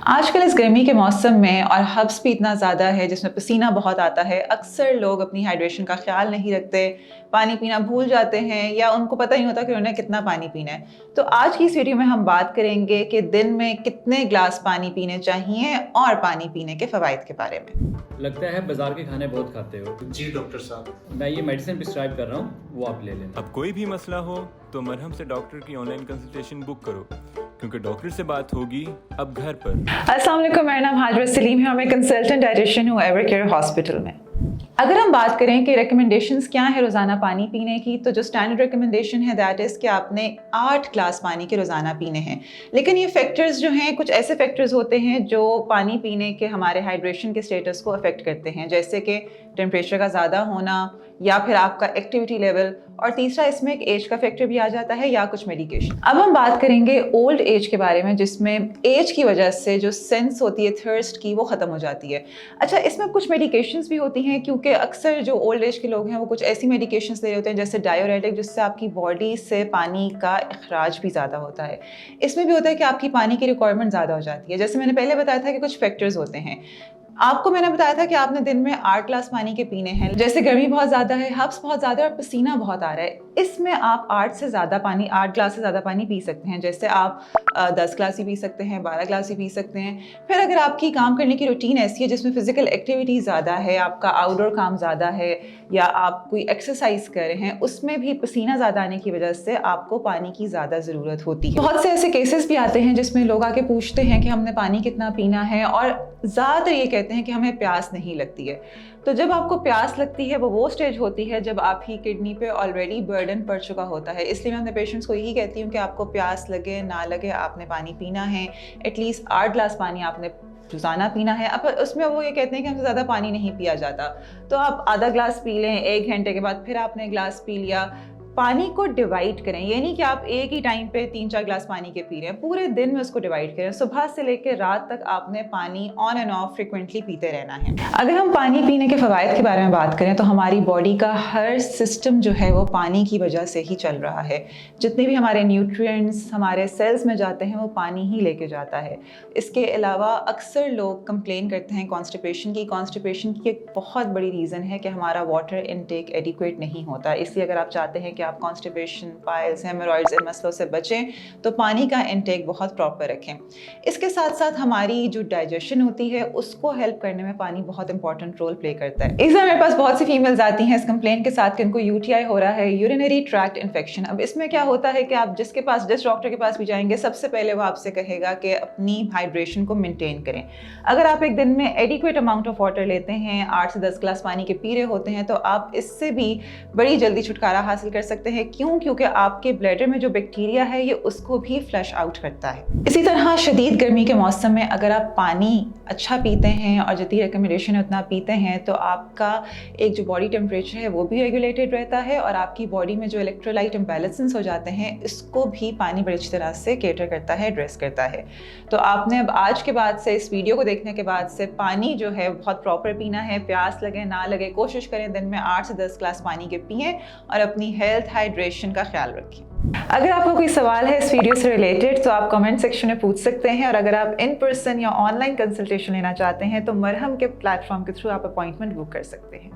आजकल इस गर्मी के मौसम में और हब्स भी इतना ज़्यादा है जिसमें पसीना बहुत आता है। अक्सर लोग अपनी हाइड्रेशन का ख्याल नहीं रखते, पानी पीना भूल जाते हैं या उनको पता नहीं होता कि उन्हें कितना पानी पीना है। तो आज की इस वीडियो में हम बात करेंगे कि दिन में कितने ग्लास पानी पीने चाहिए और पानी पीने के फ़वाइद के बारे में। लगता है बाजार के खाने बहुत खाते हो। जी डॉक्टर साहब, मैं ये मेडिसिन प्रिस्क्राइब कर रहा हूँ, वो आप ले लेना। अब कोई भी मसला हो तो मरहम से डॉक्टर की ऑनलाइन कंसल्टेशन बुक करो, क्योंकि डॉक्टर से बात होगी अब घर पर। अस्सलाम वालेकुम, मेरा नाम हाजरा सलीम है और मैं कंसल्टेंट डाइटिशियन हूँ एवरकेयर हॉस्पिटल में। अगर हम बात करें कि रिकमेंडेशंस क्या है रोज़ाना पानी पीने की, तो जो स्टैंडर्ड रिकमेंडेशन है दैट इज़ कि आपने 8 ग्लास पानी के रोज़ाना पीने हैं। लेकिन ये फैक्टर्स जो हैं, कुछ ऐसे फैक्टर्स होते हैं जो पानी पीने के हमारे हाइड्रेशन के स्टेटस को अफेक्ट करते हैं, जैसे कि टेम्परेचर का ज़्यादा होना या फिर आपका एक्टिविटी लेवल, और तीसरा इसमें एक एज का फैक्टर भी आ जाता है या कुछ मेडिकेशन। अब हम बात करेंगे ओल्ड एज के बारे में, जिसमें एज की वजह से जो सेंस होती है थर्स्ट की वो ख़त्म हो जाती है। अच्छा, इसमें कुछ मेडिकेशंस भी होती हैं, क्योंकि अक्सर जो ओल्ड एज के लोग हैं वो कुछ ऐसी मेडिकेशंस ले रहे होते हैं जैसे डायोरेटिक, जिससे आपकी बॉडी से पानी का अखराज भी ज़्यादा होता है। इसमें भी होता है कि आपकी पानी की रिक्वायरमेंट ज़्यादा हो जाती है। जैसे मैंने पहले बताया था कि कुछ फैक्टर्स होते हैं। आपको मैंने बताया था कि आपने दिन में 8 ग्लास पानी के पीने हैं। जैसे गर्मी बहुत ज़्यादा है, हब्स बहुत ज़्यादा है और पसीना बहुत आ रहा है, इसमें आप 8 ग्लास से ज़्यादा पानी पी सकते हैं। जैसे आप 10 ग्लास ही पी सकते हैं, 12 ग्लास ही पी सकते हैं। फिर अगर आपकी काम करने की रूटीन ऐसी है जिसमें फिजिकल एक्टिविटी ज़्यादा है, आपका आउटडोर काम ज़्यादा है या आप कोई एक्सरसाइज कर रहे हैं, उसमें भी पसीना ज़्यादा आने की वजह से आपको पानी की ज़्यादा ज़रूरत होती है। बहुत से ऐसे केसेस भी आते हैं जिसमें लोग आके पूछते हैं कि हमने पानी कितना पीना है, और ज़्यादातर ये कहते हैं कि हमें प्यास नहीं लगती है। तो जब आपको प्यास लगती है वो स्टेज होती है जब आपकी किडनी पे ऑलरेडी बर्डन पड़ चुका होता है। इसलिए मैं अपने पेशेंट्स को यही कहती हूँ कि आपको प्यास लगे ना लगे आपने पानी पीना है। एटलीस्ट 8 ग्लास पानी आपने रोज़ाना पीना है। अब उसमें वो ये कहते हैं कि हमसे ज़्यादा पानी नहीं पिया जाता, तो आप आधा ग्लास पी लें, 1 घंटे के बाद फिर आपने ग्लास पी लिया। पानी को डिवाइड करें, ये नहीं कि आप एक ही टाइम पे 3-4 ग्लास पानी के पी रहे हैं, पूरे दिन में उसको डिवाइड करें। सुबह से लेकर रात तक आपने पानी ऑन एंड ऑफ फ्रिक्वेंटली पीते रहना है। अगर हम पानी पीने के फ़वाइद के बारे में बात करें तो हमारी बॉडी का हर सिस्टम जो है वो पानी की वजह से ही चल रहा है। जितने भी हमारे न्यूट्रिएंट्स हमारे सेल्स में जाते हैं वो पानी ही लेके जाता है। इसके अलावा अक्सर लोग कंप्लेन करते हैं कॉन्स्टिपेशन की एक बहुत बड़ी रीज़न है कि हमारा वाटर इनटेक एडिक्वेट नहीं होता। इसलिए अगर आप चाहते हैं कि आप कॉन्स्टिपेशन, पाइल्स, हेमोरॉइड्स, इन मसलों से बचें तो पानी का इनटेक बहुत प्रॉपर रखें। इसके साथ साथ हमारी जो डाइजेशन होती है उसको हेल्प करने में पानी बहुत इंपॉर्टेंट रोल प्ले करता है। इस मेरे पास बहुत सी फीमेल्स आती हैं इस कंप्लेन के साथ कि उनको यूटीआई हो रहा है, यूरिनरी ट्रैक्ट इन्फेक्शन। अब इसमें क्या होता है कि आप जिस डॉक्टर के पास भी जाएंगे, सबसे पहले वो आपसे कहेगा कि अपनी हाइड्रेशन को मेंटेन करें। अगर आप एक दिन में एडिक्वेट अमाउंट ऑफ वाटर लेते हैं, 8 से 10 ग्लास पानी के पी रहे होते हैं, तो आप इससे भी बड़ी जल्दी छुटकारा हासिल कर सकते हैं। क्योंकि आपके ब्लैडर में जो बैक्टीरिया है ये उसको भी फ्लश आउट करता है। इसी तरह शदीद गर्मी के मौसम में अगर आप पानी अच्छा पीते हैं और जितनी रिकमेंडेशन है उतना पीते हैं तो आपका एक जो बॉडी टेम्परेचर है वो भी रेगुलेटेड रहता है, और आपकी बॉडी में जो इलेक्ट्रोलाइट इम्बैलेंसेस हो जाते हैं इसको भी पानी बड़ी अच्छी तरह से केटर करता है, एड्रेस करता है। तो आपने अब आज के बाद से, इस वीडियो को देखने के बाद से, पानी जो है बहुत प्रॉपर पीना है। प्यास लगे ना लगे कोशिश करें दिन में 8 से 10 ग्लास पानी के पिएं और अपनी हेल्थ हाइड्रेशन का ख्याल रखें। अगर आपको कोई सवाल है इस वीडियो से रिलेटेड तो आप कमेंट सेक्शन में पूछ सकते हैं, और अगर आप इन पर्सन या ऑनलाइन कंसल्टेशन लेना चाहते हैं तो मरहम के प्लेटफॉर्म के थ्रू आप अपॉइंटमेंट बुक कर सकते हैं।